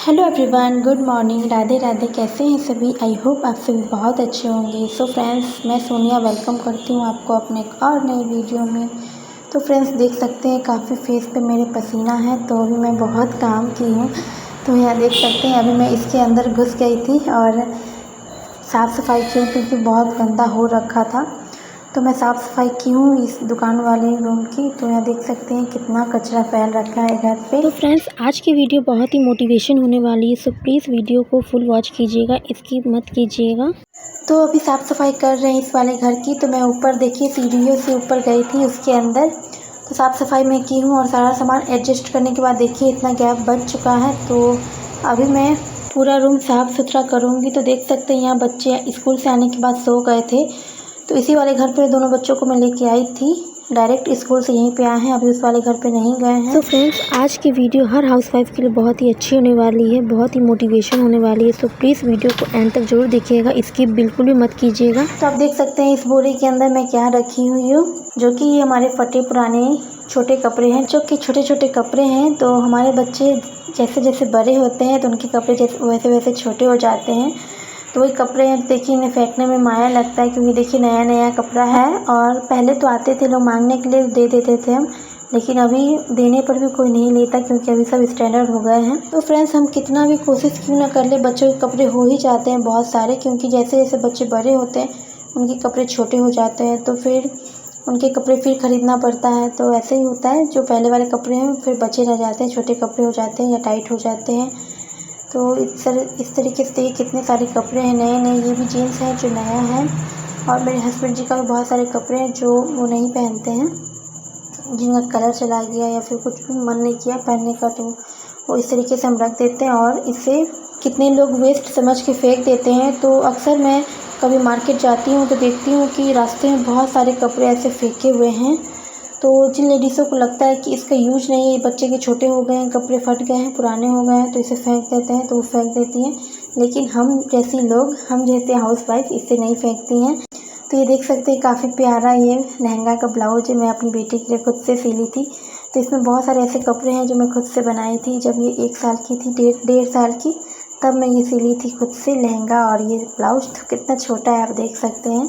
Hello everyone, good morning. Radhe Radhe. कैसे हैं सभी? आई होप आप सभी बहुत अच्छे होंगे। सो फ्रेंड्स, मैं सोनिया वेलकम करती हूँ आपको अपने एक और नई वीडियो में। तो फ्रेंड्स, देख सकते हैं काफ़ी फेस पे मेरे पसीना है, तो अभी मैं बहुत काम की हूँ। तो यहाँ देख सकते हैं अभी मैं इसके अंदर घुस गई थी और साफ़ सफाई की हूँ क्योंकि बहुत गंदा हो रखा था। तो मैं साफ़ सफाई की हूँ इस दुकान वाले रूम की। तो यहाँ देख सकते हैं कितना कचरा फैल रखा है घर पे। तो फ्रेंड्स, आज की वीडियो बहुत ही मोटिवेशन होने वाली है, सो प्लीज़ वीडियो को फुल वॉच कीजिएगा, स्किप मत कीजिएगा। तो अभी साफ़ सफाई कर रहे हैं इस वाले घर की। तो मैं ऊपर देखिए सीढ़ियों से ऊपर गई थी उसके अंदर। तो साफ़ सफाई मैं की हूँ और सारा सामान एडजस्ट करने के बाद देखिए इतना गैप बच चुका है। तो अभी मैं पूरा रूम साफ़ सुथरा करूँगी। तो देख सकते हैं यहाँ बच्चे स्कूल से आने के बाद सो गए थे। तो इसी वाले घर पे दोनों बच्चों को मैं लेके आई थी, डायरेक्ट स्कूल से यहीं पे आए हैं, अभी उस वाले घर पे नहीं गए हैं। तो फ्रेंड्स, आज की वीडियो हर हाउसवाइफ के लिए बहुत ही अच्छी होने वाली है, बहुत ही मोटिवेशन होने वाली है। सो प्लीज़ वीडियो को एंड तक जरूर देखिएगा, स्किप बिल्कुल भी मत कीजिएगा। तो आप देख सकते हैं इस बोरी के अंदर मैं क्या रखी हुई हूँ, जो कि ये हमारे फटे पुराने छोटे कपड़े हैं, जो कि छोटे छोटे कपड़े हैं। तो हमारे बच्चे जैसे जैसे बड़े होते हैं तो उनके कपड़े जैसे वैसे वैसे छोटे हो जाते हैं। तो वही कपड़े हैं, देखिए इन्हें फेंकने में माया लगता है क्योंकि देखिए नया नया कपड़ा है। और पहले तो आते थे लोग मांगने के लिए, दे देते थे हम, लेकिन अभी देने पर भी कोई नहीं लेता क्योंकि अभी सब स्टैंडर्ड हो गए हैं। तो फ्रेंड्स, हम कितना भी कोशिश क्यों ना कर ले, बच्चों के कपड़े हो ही जाते हैं बहुत सारे, क्योंकि जैसे जैसे बच्चे बड़े होते हैं उनके कपड़े छोटे हो जाते हैं, तो फिर उनके कपड़े फिर ख़रीदना पड़ता है। तो ऐसे ही होता है, जो पहले वाले कपड़े हैं फिर बचे रह जाते हैं, छोटे कपड़े हो जाते हैं या टाइट हो जाते हैं। तो इस तरीके से देखिए कितने सारे कपड़े हैं नए नए। ये भी जीन्स है जो नया है, और मेरे हस्बैंड जी का भी बहुत सारे कपड़े हैं जो वो नहीं पहनते हैं, जिनका कलर चला गया या फिर कुछ भी मन नहीं किया पहनने का, तो वो इस तरीके से हम रख देते हैं। और इसे कितने लोग वेस्ट समझ के फेंक देते हैं। तो अक्सर मैं कभी मार्केट जाती हूँ तो देखती हूँ कि रास्ते में बहुत सारे कपड़े ऐसे फेंके हुए हैं। तो जिन लेडीज़ों को लगता है कि इसका यूज नहीं है, बच्चे के छोटे हो गए हैं, कपड़े फट गए हैं, पुराने हो गए हैं, तो इसे फेंक देते हैं, तो वो फेंक देती हैं। लेकिन हम जैसी लोग, हम जैसे हाउसवाइफ इसे नहीं फेंकती हैं। तो ये देख सकते हैं काफ़ी प्यारा ये लहंगा का ब्लाउज है, मैं अपनी बेटी के लिए खुद से सिली थी। तो इसमें बहुत सारे ऐसे कपड़े हैं जो मैं खुद से बनाई थी जब ये 1 साल की थी, डेढ़ साल की, तब मैं ये सिली थी खुद से लहंगा। और ये ब्लाउज तो कितना छोटा है, आप देख सकते हैं।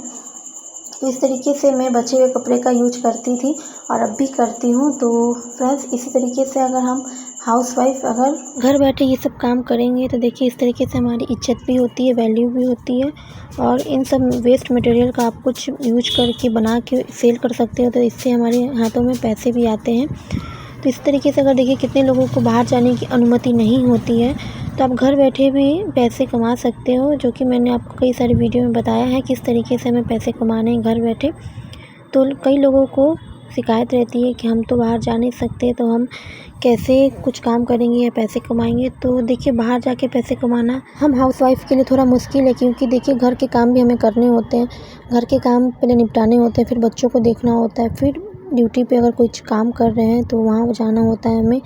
तो इस तरीके से मैं बचे हुए कपड़े का यूज करती थी और अब भी करती हूँ। तो फ्रेंड्स, इसी तरीके से अगर हम हाउसवाइफ अगर घर बैठे ये सब काम करेंगे तो देखिए इस तरीके से हमारी इज्जत भी होती है, वैल्यू भी होती है। और इन सब वेस्ट मटेरियल का आप कुछ यूज करके बना के सेल कर सकते हो, तो इससे हमारे हाथों में पैसे भी आते हैं। तो इस तरीके से अगर देखिए कितने लोगों को बाहर जाने की अनुमति नहीं होती है, तो आप घर बैठे भी पैसे कमा सकते हो, जो कि मैंने आपको कई सारी वीडियो में बताया है किस तरीके से हमें पैसे कमाने हैं घर बैठे। तो कई लोगों को शिकायत रहती है कि हम तो बाहर जा नहीं सकते, तो हम कैसे कुछ काम करेंगे या पैसे कमाएंगे। तो देखिए बाहर जाके पैसे कमाना हम हाउसवाइफ के लिए थोड़ा मुश्किल है, क्योंकि देखिए घर के काम भी हमें करने होते हैं, घर के काम पहले निपटाने होते हैं, फिर बच्चों को देखना होता है, फिर ड्यूटी पे अगर कुछ काम कर रहे हैं तो वहाँ जाना होता है हमें।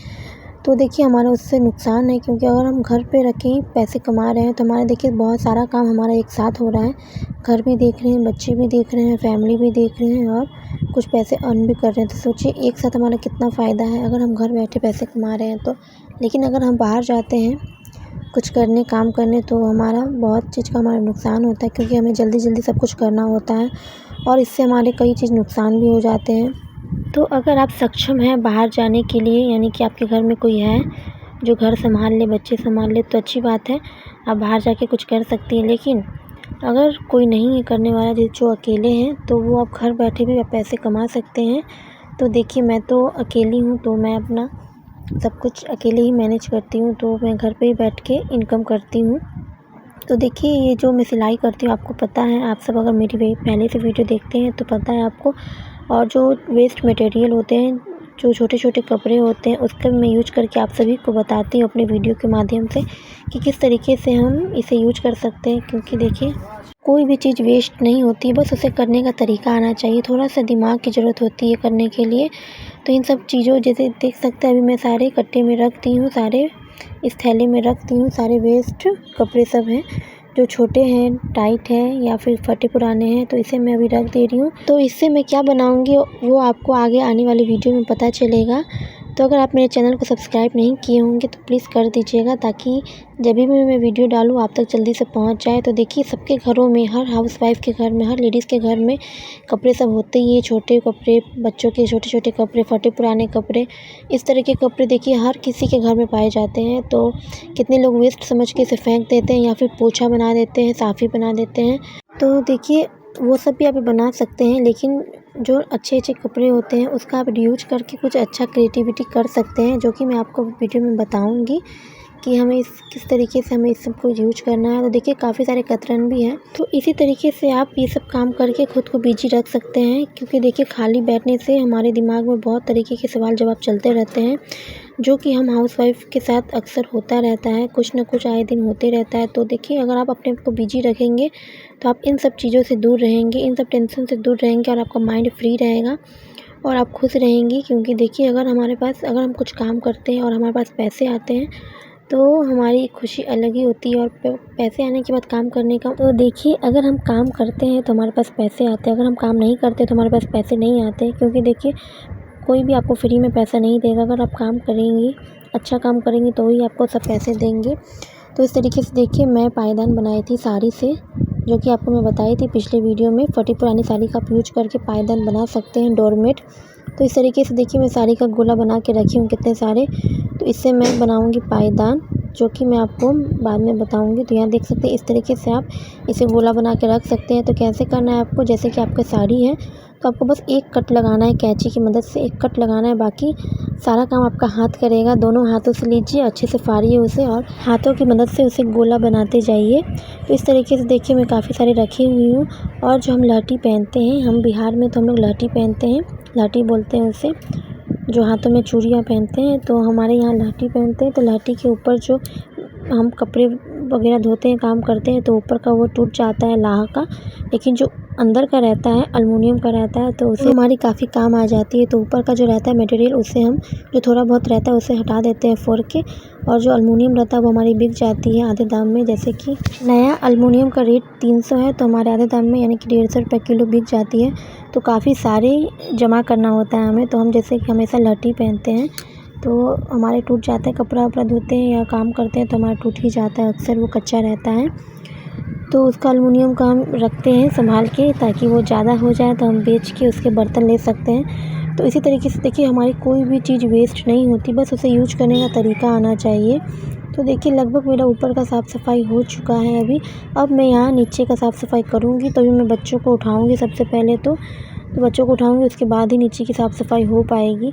तो देखिए हमारा उससे नुकसान है, क्योंकि अगर हम घर पे रह के ही पैसे कमा रहे हैं तो हमारे देखिए बहुत सारा काम हमारा एक साथ हो रहा है, घर भी देख रहे हैं, बच्चे भी देख रहे हैं, फैमिली भी देख रहे हैं, और कुछ पैसे अर्न भी कर रहे हैं। तो सोचिए एक साथ हमारा कितना फ़ायदा है अगर हम घर बैठे पैसे कमा रहे हैं तो। लेकिन अगर हम बाहर जाते हैं कुछ करने, काम करने, तो हमारा बहुत चीज़ का हमारा नुकसान होता है, क्योंकि हमें जल्दी जल्दी सब कुछ करना होता है और इससे हमारे कई चीज़ नुकसान भी हो जाते हैं। तो अगर आप सक्षम हैं बाहर जाने के लिए, यानी कि आपके घर में कोई है जो घर संभाल ले, बच्चे संभाल ले, तो अच्छी बात है, आप बाहर जाके कुछ कर सकती हैं। लेकिन अगर कोई नहीं है करने वाला, जो अकेले हैं, तो वो आप घर बैठे भी पैसे कमा सकते हैं। तो देखिए मैं तो अकेली हूँ, तो मैं अपना सब कुछ अकेले ही मैनेज करती हूँ, तो मैं घर पे ही बैठ के इनकम करती हूँ। तो देखिए ये जो मैं सिलाई करती हूँ आपको पता है, आप सब अगर मेरी पहले से वीडियो देखते हैं तो पता है आपको। और जो वेस्ट मटेरियल होते हैं, जो छोटे छोटे कपड़े होते हैं, उसका मैं यूज करके आप सभी को बताती हूँ अपने वीडियो के माध्यम से कि किस तरीके से हम इसे यूज कर सकते हैं। क्योंकि देखिए कोई भी चीज़ वेस्ट नहीं होती, बस उसे करने का तरीका आना चाहिए, थोड़ा सा दिमाग की ज़रूरत होती है करने के लिए। तो इन सब चीज़ों जैसे देख सकते हैं अभी मैं सारे कट्टे में रख दी हूँ, सारे इस थैले में रख दी हूँ, सारे वेस्ट कपड़े सब हैं जो छोटे हैं, टाइट हैं या फिर फटे पुराने हैं, तो इसे मैं अभी रख दे रही हूँ। तो इससे मैं क्या बनाऊँगी वो आपको आगे आने वाली वीडियो में पता चलेगा। तो अगर आप मेरे चैनल को सब्सक्राइब नहीं किए होंगे तो प्लीज़ कर दीजिएगा, ताकि जब भी मैं वीडियो डालूँ आप तक जल्दी से पहुंच जाए। तो देखिए सबके घरों में, हर हाउसवाइफ़ के घर में, हर लेडीज़ के घर में कपड़े सब होते ही हैं। छोटे कपड़े, बच्चों के छोटे छोटे कपड़े, फटे पुराने कपड़े, इस तरह के कपड़े देखिए हर किसी के घर में पाए जाते हैं। तो कितने लोग वेस्ट समझ के इसे फेंक देते हैं या फिर पोछा बना देते हैं, साफ़ी बना देते हैं। तो देखिए वो सब भी आप बना सकते हैं, लेकिन जो अच्छे कपड़े होते हैं उसका आप यूज करके कुछ अच्छा क्रिएटिविटी कर सकते हैं, जो कि मैं आपको वीडियो में बताऊंगी कि हमें किस तरीके से हमें इस सब को यूज करना है। तो देखिए काफ़ी सारे कतरन भी हैं, तो इसी तरीके से आप ये सब काम करके खुद को बिजी रख सकते हैं। क्योंकि देखिए खाली बैठने से हमारे दिमाग में बहुत तरीके के सवाल जवाब चलते रहते हैं, जो कि हम हाउसवाइफ के साथ अक्सर होता रहता है, कुछ ना कुछ आए दिन होते रहता है। तो देखिए अगर आप अपने आप को बिजी रखेंगे तो आप इन सब चीज़ों से दूर रहेंगे, इन सब टेंशन से दूर रहेंगे और आपका माइंड फ्री रहेगा और आप खुश रहेंगी। क्योंकि देखिए अगर हम कुछ काम करते हैं और हमारे पास पैसे आते हैं तो हमारी खुशी अलग ही होती है। और पैसे आने के बाद काम करने का, तो देखिए अगर हम काम करते हैं तो हमारे पास पैसे आते हैं, अगर हम काम नहीं करते तो हमारे पास पैसे नहीं आते। क्योंकि देखिए कोई भी आपको फ्री में पैसा नहीं देगा, अगर आप काम करेंगी, अच्छा काम करेंगी तो ही आपको सब पैसे देंगे। तो इस तरीके से देखिए मैं पायदान बनाई थी साड़ी से, जो कि आपको मैं बताई थी पिछले वीडियो में। फटी पुरानी साड़ी का आप यूज करके पायदान बना सकते हैं, डोरमेट। तो इस तरीके से देखिए मैं साड़ी का गोला बना के रखी हूँ कितने सारे। तो इससे मैं बनाऊँगी पायदान, जो कि मैं आपको बाद में बताऊँगी। तो यहाँ देख सकते हैं इस तरीके से आप इसे गोला बना के रख सकते हैं। तो कैसे करना है आपको, जैसे कि आपकी साड़ी है तो आपको बस एक कट लगाना है, कैंची की मदद से एक कट लगाना है, बाकी सारा काम आपका हाथ करेगा। दोनों हाथों से लीजिए, अच्छे से फाड़िए उसे और हाथों की मदद से उसे गोला बनाते जाइए। तो इस तरीके से देखिए मैं काफ़ी सारी रखी हुई हूँ। और जो हम लहठी पहनते हैं, हम बिहार में तो हम लोग लहठी पहनते हैं, लहठी बोलते हैं उसे, जो हाथों में चूड़ियाँ पहनते हैं। तो हमारे यहाँ लहठी पहनते हैं। तो लहठी के ऊपर जो हम कपड़े वगैरह धोते हैं, काम करते हैं, तो ऊपर का वो टूट जाता है लाह का, लेकिन जो अंदर का रहता है एल्युमिनियम का रहता है, तो उसे हमारी काफ़ी काम आ जाती है। तो ऊपर का जो रहता है मटेरियल, उसे हम जो थोड़ा बहुत रहता है उसे हटा देते हैं फोड़ के, और जो एल्युमिनियम रहता है वो हमारी बिक जाती है आधे दाम में। जैसे कि नया एल्युमिनियम का रेट 300 है, तो हमारे आधे दाम में यानी कि 150 रुपये किलो बिक जाती है। तो काफ़ी सारे जमा करना होता है हमें। तो हम जैसे कि हमेशा लहठी पहनते हैं तो हमारे टूट जाते हैं, कपड़ा वपड़ा धोते हैं या काम करते हैं तो हमारा टूट ही जाता है, अक्सर वो कच्चा रहता है। तो उसका एल्युमिनियम का हम रखते हैं संभाल के, ताकि वो ज़्यादा हो जाए तो हम बेच के उसके बर्तन ले सकते हैं। तो इसी तरीके से देखिए हमारी कोई भी चीज़ वेस्ट नहीं होती, बस उसे यूज करने का तरीका आना चाहिए। तो देखिए लगभग मेरा ऊपर का साफ़ सफाई हो चुका है अभी। अब मैं यहाँ नीचे का साफ़ सफाई करूँगी, तभी मैं बच्चों को उठाऊँगी सबसे पहले। तो बच्चों को उठाऊँगी, उसके बाद ही नीचे की साफ़ सफाई हो पाएगी।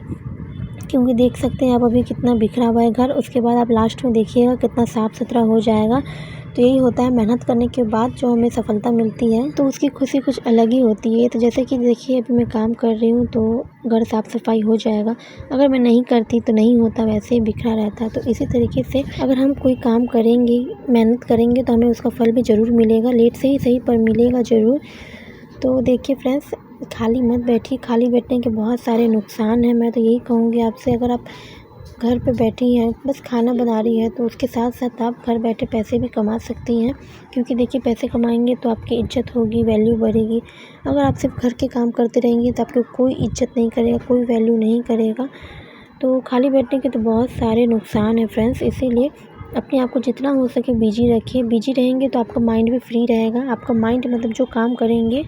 क्योंकि देख सकते हैं आप अभी कितना बिखरा हुआ है घर, उसके बाद आप लास्ट में देखिएगा कितना साफ़ सुथरा हो जाएगा। तो यही होता है, मेहनत करने के बाद जो हमें सफलता मिलती है तो उसकी खुशी कुछ अलग ही होती है। तो जैसे कि देखिए अभी मैं काम कर रही हूँ तो घर साफ़ सफाई हो जाएगा, अगर मैं नहीं करती तो नहीं होता, वैसे ही बिखरा रहता। तो इसी तरीके से अगर हम कोई काम करेंगे, मेहनत करेंगे, तो हमें उसका फल भी ज़रूर मिलेगा, लेट से ही सही पर मिलेगा ज़रूर। तो देखिए फ्रेंड्स, खाली मत बैठिए, खाली बैठने के बहुत सारे नुकसान हैं। मैं तो यही कहूँगी आपसे, अगर आप घर पे बैठी हैं, बस खाना बना रही हैं, तो उसके साथ साथ आप घर बैठे पैसे भी कमा सकती हैं। क्योंकि देखिए पैसे कमाएंगे तो आपकी इज्जत होगी, वैल्यू बढ़ेगी। अगर आप सिर्फ घर के काम करते रहेंगे तो आपको कोई इज्जत नहीं करेगा, कोई वैल्यू नहीं करेगा। तो खाली बैठने के तो बहुत सारे नुकसान हैं फ्रेंड्स, इसीलिए अपने आप को जितना हो सके बिजी रखिए। बिजी रहेंगे तो आपका माइंड भी फ्री रहेगा। आपका माइंड मतलब जो काम करेंगे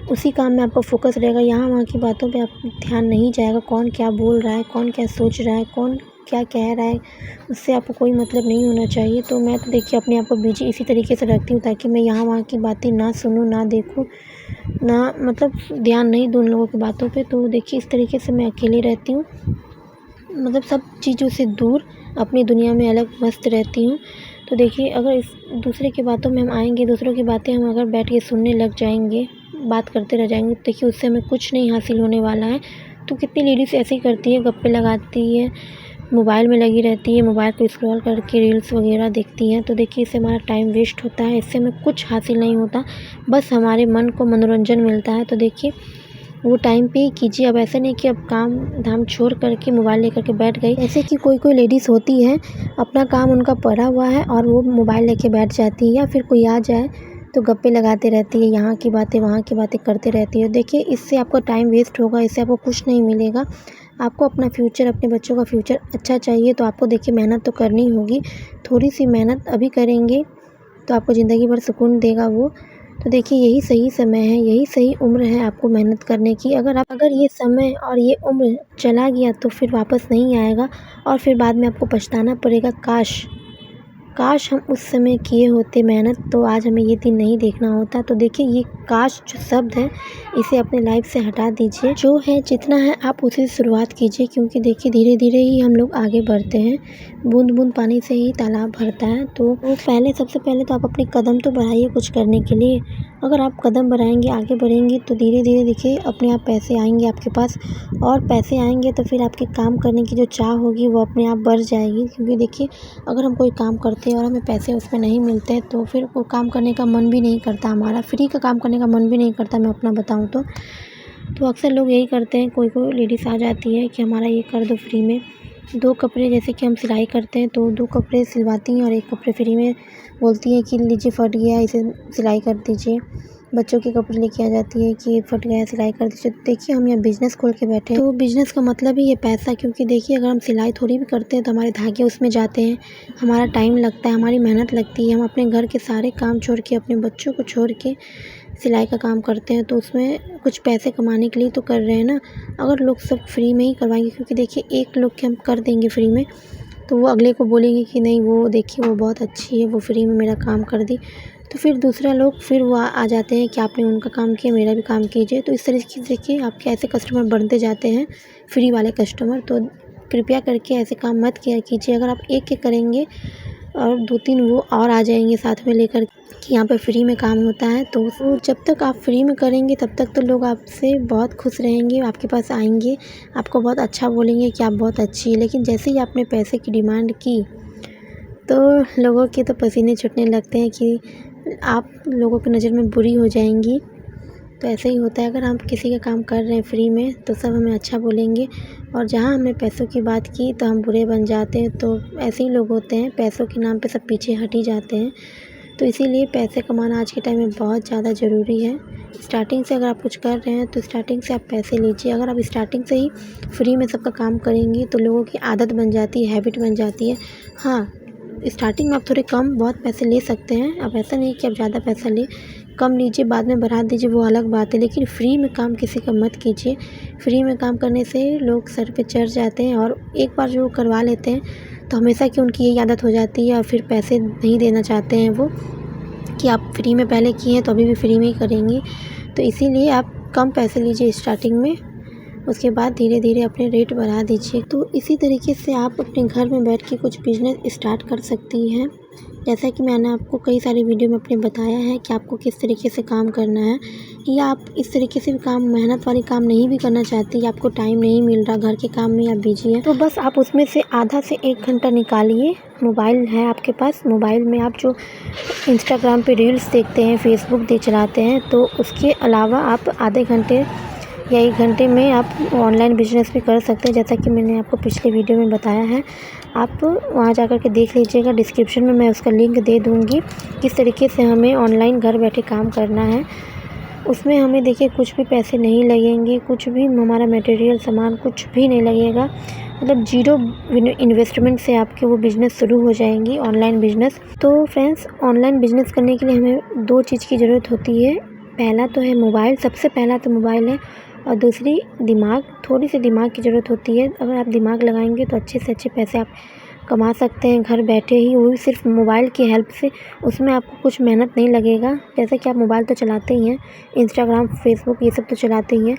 उसी काम में आपका फोकस रहेगा, यहाँ वहाँ की बातों पे आप ध्यान नहीं जाएगा। कौन क्या बोल रहा है, कौन क्या सोच रहा है, कौन क्या कह रहा है, उससे आपको कोई मतलब नहीं होना चाहिए। तो मैं तो देखिए अपने आप को बिजी इसी तरीके से रखती हूँ, ताकि मैं यहाँ वहाँ की बातें ना सुनूँ, ना देखूँ, ना मतलब ध्यान नहीं दूँ उन लोगों की बातों पे। तो देखिए इस तरीके से मैं अकेले रहती हूँ, मतलब सब चीज़ों से दूर अपनी दुनिया में अलग मस्त रहती हूँ। तो देखिए अगर इस दूसरे की बातों में हम आएंगे, दूसरों की बातें हम अगर बैठ के सुनने लग जाएंगे, बात करते रह जाएंगे, तो देखिए उससे हमें कुछ नहीं हासिल होने वाला है। तो कितनी लेडीज़ ऐसे ही करती है, गप्पे लगाती है, मोबाइल में लगी रहती है, मोबाइल को स्क्रॉल करके रील्स वगैरह देखती हैं। तो देखिए इससे हमारा टाइम वेस्ट होता है, इससे हमें कुछ हासिल नहीं होता, बस हमारे मन को मनोरंजन मिलता है। तो देखिए वो टाइम पे ही कीजिए। अब ऐसा नहीं कि अब काम धाम छोड़ करके मोबाइल लेकर के बैठ गई। ऐसे कि कोई लेडीज़ होती है, अपना काम उनका पड़ा हुआ है और वो मोबाइल लेके बैठ जाती है, या फिर कोई आ जाए तो गप्पे लगाते रहती है, यहाँ की बातें वहाँ की बातें करते रहती है। देखिए इससे आपका टाइम वेस्ट होगा, इससे आपको कुछ नहीं मिलेगा। आपको अपना फ्यूचर, अपने बच्चों का फ्यूचर अच्छा चाहिए तो आपको देखिए मेहनत तो करनी होगी। थोड़ी सी मेहनत अभी करेंगे तो आपको ज़िंदगी भर सुकून देगा वो। तो देखिए यही सही समय है, यही सही उम्र है आपको मेहनत करने की। अगर ये समय और ये उम्र चला गया तो फिर वापस नहीं आएगा और फिर बाद में आपको पछताना पड़ेगा। काश हम उस समय किए होते मेहनत, तो आज हमें ये दिन नहीं देखना होता। तो देखिए ये काश जो शब्द है इसे अपने लाइफ से हटा दीजिए। जो है जितना है आप उसी से शुरुआत कीजिए, क्योंकि देखिए धीरे धीरे ही हम लोग आगे बढ़ते हैं। बूंद बूंद पानी से ही तालाब भरता है। तो सबसे पहले तो आप अपने कदम तो बढ़ाइए कुछ करने के लिए। अगर आप कदम बढ़ाएंगे, आगे बढ़ेंगे तो धीरे धीरे देखिए अपने आप पैसे आएंगे आपके पास। और पैसे आएंगे तो फिर आपके काम करने की जो चाह होगी वो अपने आप बढ़ जाएगी। क्योंकि देखिए अगर हम कोई काम करते हैं और हमें पैसे उसमें नहीं मिलते हैं तो फिर वो काम करने का मन भी नहीं करता, हमारा फ्री का काम करने का मन भी नहीं करता। मैं अपना बताऊँ तो अक्सर लोग यही करते हैं। कोई लेडीज़ आ जाती है कि हमारा ये कर दो फ्री में। 2 कपड़े जैसे कि हम सिलाई करते हैं तो 2 कपड़े सिलवाती हैं और 1 कपड़े फ्री में बोलती हैं कि लीजिए फट गया, इसे सिलाई कर दीजिए। बच्चों के कपड़े लेके आ जाती है कि फट गया, सिलाई कर दीजिए। तो देखिए हम यहाँ बिज़नेस खोल के बैठे हैं, तो बिज़नेस का मतलब ही ये पैसा। क्योंकि देखिए अगर हम सिलाई थोड़ी भी करते हैं तो हमारे धागे उसमें जाते हैं, हमारा टाइम लगता है, हमारी मेहनत लगती है। हम अपने घर के सारे काम छोड़ के, अपने बच्चों को छोड़ के सिलाई का काम करते हैं, तो उसमें कुछ पैसे कमाने के लिए तो कर रहे हैं ना। अगर लोग सब फ्री में ही करवाएंगे, क्योंकि देखिए एक लोग के हम कर देंगे फ्री में तो वो अगले को बोलेंगे कि नहीं वो देखिए वो बहुत अच्छी है, वो फ्री में मेरा काम कर दी। तो फिर दूसरा लोग फिर वो आ जाते हैं कि आपने उनका काम किया, मेरा भी काम कीजिए। तो इस तरीके से देखिए आपके ऐसे कस्टमर बढ़ते जाते हैं, फ्री वाले कस्टमर। तो कृपया करके ऐसे काम मत किया कीजिए। अगर आप एक करेंगे और 2-3 वो और आ जाएंगे साथ में लेकर कि यहाँ पे फ्री में काम होता है, तो वो जब तक आप फ्री में करेंगे तब तक तो लोग आपसे बहुत खुश रहेंगे, आपके पास आएंगे, आपको बहुत अच्छा बोलेंगे कि आप बहुत अच्छी है। लेकिन जैसे ही आपने पैसे की डिमांड की तो लोगों के तो पसीने छूटने लगते हैं कि आप लोगों की नज़र में बुरी हो जाएंगी। तो ऐसे ही होता है, अगर हम किसी का काम कर रहे हैं फ्री में तो सब हमें अच्छा बोलेंगे, और जहाँ हमने पैसों की बात की तो हम बुरे बन जाते हैं। तो ऐसे ही लोग होते हैं, पैसों के नाम पे सब पीछे हट ही जाते हैं। तो इसीलिए पैसे कमाना आज के टाइम में बहुत ज़्यादा ज़रूरी है। स्टार्टिंग से अगर आप कुछ कर रहे हैं तो स्टार्टिंग से आप पैसे लीजिए। अगर आप स्टार्टिंग से ही फ्री में सबका काम करेंगी तो लोगों की आदत बन जाती है, हैबिट बन जाती है। हाँ, स्टार्टिंग में आप थोड़े कम बहुत पैसे ले सकते हैं। अब ऐसा नहीं कि आप ज़्यादा पैसा लें, कम लीजिए बाद में बढ़ा दीजिए, वो अलग बात है। लेकिन फ्री में काम किसी का मत कीजिए। फ्री में काम करने से लोग सर पे चढ़ जाते हैं, और एक बार जो करवा लेते हैं तो हमेशा की उनकी यही आदत हो जाती है, और फिर पैसे नहीं देना चाहते हैं वो कि आप फ्री में पहले किए हैं तो अभी भी फ्री में ही करेंगे। तो इसीलिए आप कम पैसे लीजिए स्टार्टिंग में, उसके बाद धीरे धीरे अपने रेट बढ़ा दीजिए। तो इसी तरीके से आप अपने घर में बैठ के कुछ बिज़नेस स्टार्ट कर सकती हैं। जैसा कि मैंने आपको कई सारी वीडियो में अपने बताया है कि आपको किस तरीके से काम करना है, या आप इस तरीके से भी काम, मेहनत वाली काम नहीं भी करना चाहती, या आपको टाइम नहीं मिल रहा, घर के काम में आप बिजी हैं, तो बस आप उसमें से आधा से 1 घंटा निकालिए। मोबाइल है आपके पास, मोबाइल में आप जो इंस्टाग्राम पे रील्स देखते हैं, फेसबुक चलाते हैं, तो उसके अलावा आप आधे घंटे या 1 घंटे में आप ऑनलाइन बिजनेस भी कर सकते हैं। जैसा कि मैंने आपको पिछले वीडियो में बताया है, आप वहाँ जा कर के देख लीजिएगा। डिस्क्रिप्शन में मैं उसका लिंक दे दूँगी, किस तरीके से हमें ऑनलाइन घर बैठे काम करना है। उसमें हमें देखिए कुछ भी पैसे नहीं लगेंगे, कुछ भी हमारा मटेरियल सामान कुछ भी नहीं लगेगा, मतलब ज़ीरो इन्वेस्टमेंट से आपके वो बिज़नेस शुरू हो जाएंगी, ऑनलाइन बिज़नेस। तो फ्रेंड्स, ऑनलाइन बिज़नेस करने के लिए हमें 2 चीज़ की ज़रूरत होती है। पहला तो है मोबाइल, सबसे पहला तो मोबाइल है, और दूसरी दिमाग, थोड़ी सी दिमाग की ज़रूरत होती है। अगर आप दिमाग लगाएंगे तो अच्छे से अच्छे पैसे आप कमा सकते हैं घर बैठे ही, वो भी सिर्फ मोबाइल की हेल्प से। उसमें आपको कुछ मेहनत नहीं लगेगा। जैसे कि आप मोबाइल तो चलाते ही हैं, इंस्टाग्राम, फेसबुक ये सब तो चलाते ही हैं,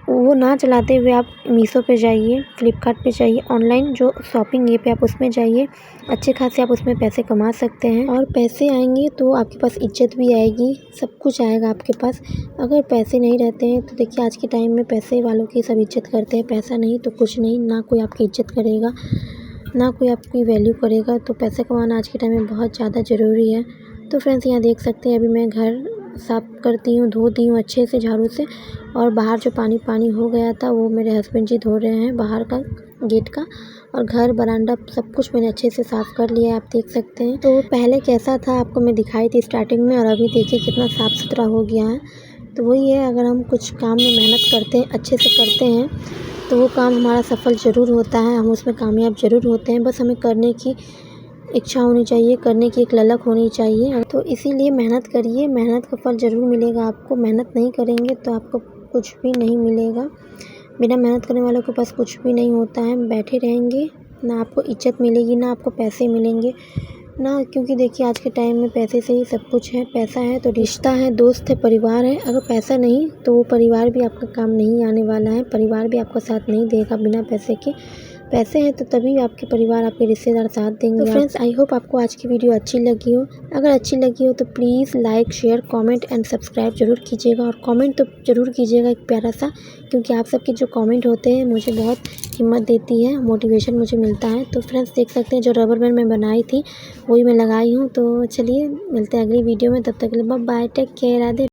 वो ना चलाते हुए आप मीशो पे जाइए, फ्लिपकार्ट पे जाइए, ऑनलाइन जो शॉपिंग ऐप है आप उसमें जाइए, अच्छे खासे आप उसमें पैसे कमा सकते हैं। और पैसे आएंगे तो आपके पास इज्जत भी आएगी, सब कुछ आएगा आपके पास। अगर पैसे नहीं रहते हैं तो देखिए आज के टाइम में पैसे वालों की सब इज्जत करते हैं, पैसा नहीं तो कुछ नहीं, ना कोई आपकी इज्जत करेगा, ना कोई आपकी वैल्यू करेगा। तो पैसे कमाना आज के टाइम में बहुत ज़्यादा ज़रूरी है। तो फ्रेंड्स, यहाँ देख सकते हैं अभी मैं घर साफ़ करती हूँ, धोती हूँ अच्छे से झाड़ू से, और बाहर जो पानी हो गया था वो मेरे हस्बैंड जी धो रहे हैं बाहर का गेट का, और घर बरामदा सब कुछ मैंने अच्छे से साफ़ कर लिया है, आप देख सकते हैं। तो पहले कैसा था आपको मैं दिखाई थी स्टार्टिंग में, और अभी देखिए कितना साफ़ सुथरा हो गया है। तो वही है, अगर हम कुछ काम में मेहनत करते हैं, अच्छे से करते हैं, तो वो काम हमारा सफल ज़रूर होता है, हम उसमें कामयाब ज़रूर होते हैं। बस हमें करने की इच्छा होनी चाहिए, करने की एक ललक होनी चाहिए। तो इसीलिए मेहनत करिए, मेहनत का फल ज़रूर मिलेगा आपको। मेहनत नहीं करेंगे तो आपको कुछ भी नहीं मिलेगा। बिना मेहनत करने वालों के पास कुछ भी नहीं होता है। बैठे रहेंगे, ना आपको इज़्ज़त मिलेगी, ना आपको पैसे मिलेंगे, ना, क्योंकि देखिए आज के टाइम में पैसे से ही सब कुछ है। पैसा है तो रिश्ता है, दोस्त है, परिवार है। अगर पैसा नहीं तो वो परिवार भी आपका काम नहीं आने वाला है, परिवार भी आपका साथ नहीं देगा बिना पैसे के। पैसे हैं तो तभी आपके परिवार, आपके रिश्तेदार साथ देंगे। तो फ्रेंड्स, आई होप आपको आज की वीडियो अच्छी लगी हो। अगर अच्छी लगी हो तो please like, share, comment and subscribe ज़रूर कीजिएगा। और कमेंट तो ज़रूर कीजिएगा एक प्यारा सा, क्योंकि आप सबके जो कमेंट होते हैं मुझे बहुत हिम्मत देती है, मोटिवेशन मुझे मिलता है। तो फ्रेंड्स देख सकते हैं जो रबर बैंड मैं बनाई थी वही मैं लगाई हूँ। तो चलिए मिलते हैं अगली वीडियो में, तब तक के लिए bye bye, take care, Radhe.